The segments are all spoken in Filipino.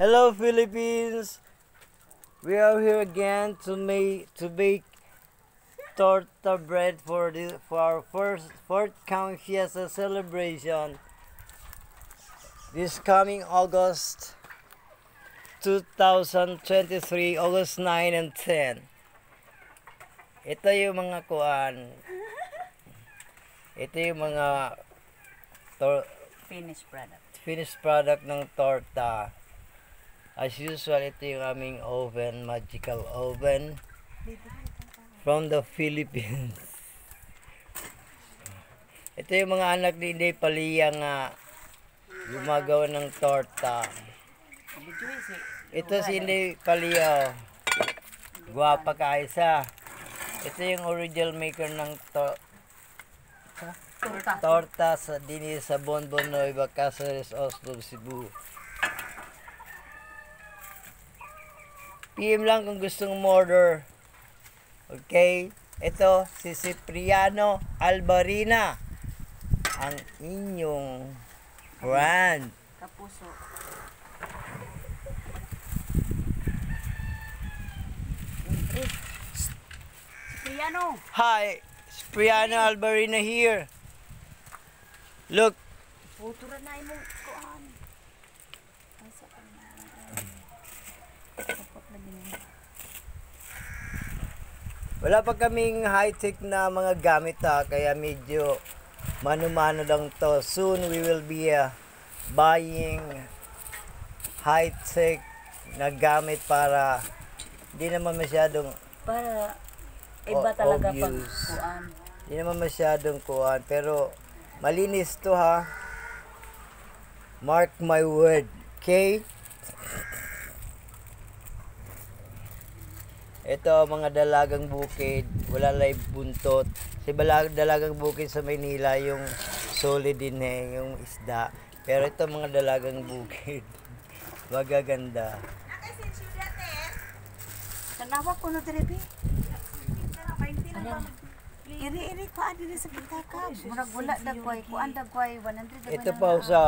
Hello Philippines! We are here again to bake torta bread for our first fourth count fiesta celebration this coming August 2023, August 9 and 10. Ito yung mga kuan. Ito yung mga finished product ng torta. As usual, ito yung aming oven, magical oven from the Philippines. Ito yung mga anak ni Inday Palia nga gumagawa ng torta. Ito si Inday Palia, guwapa ka isa. Ito yung original maker ng torta sa dinis sa Bonbon Nueva Cáceres, Oslo, Cebu. PM lang kung gustong order. Okay? Ito, si Cipriano Albarina. Ang inyong brand. Kapuso. Cipriano. Hi, Cipriano Albarina here. Look. Putura na mo kuan. Asa ka na. Wala pa kaming high-tech na mga gamit kaya medyo mano-mano lang to. Soon we will be buying high-tech na gamit para hindi naman masyadong Para iba talaga pag obvious. kuan. Hindi naman masyadong kuan pero malinis to ha. Mark my word. Okay? Ito mga dalagang bukid, wala live buntot. Sa dalagang bukid sa Maynila yung solid din yung isda. Pero ito mga dalagang bukid. Magaganda. Tanawa ko na dire bi. Iri ko adi sa bitaka. Murag wala dagway ko dagway 100. Ito pa sa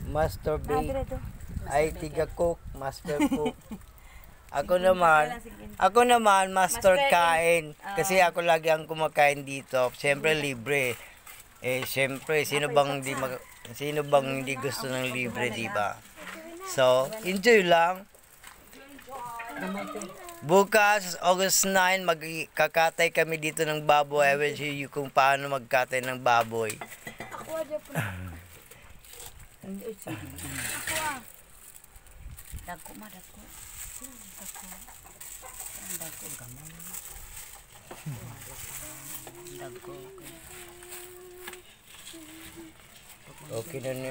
Master Bake. Ay tiga cook, Master Cook. Ako naman master kain kasi ako lagi ang kumakain dito. Siyempre libre. Siyempre sino bang hindi gusto ng libre, di ba? So, enjoy lang. Bukas August 9 magkakatay kami dito ng baboy. I will show you kung paano magkatay ng baboy. Dagko dagko. Okay na niyo.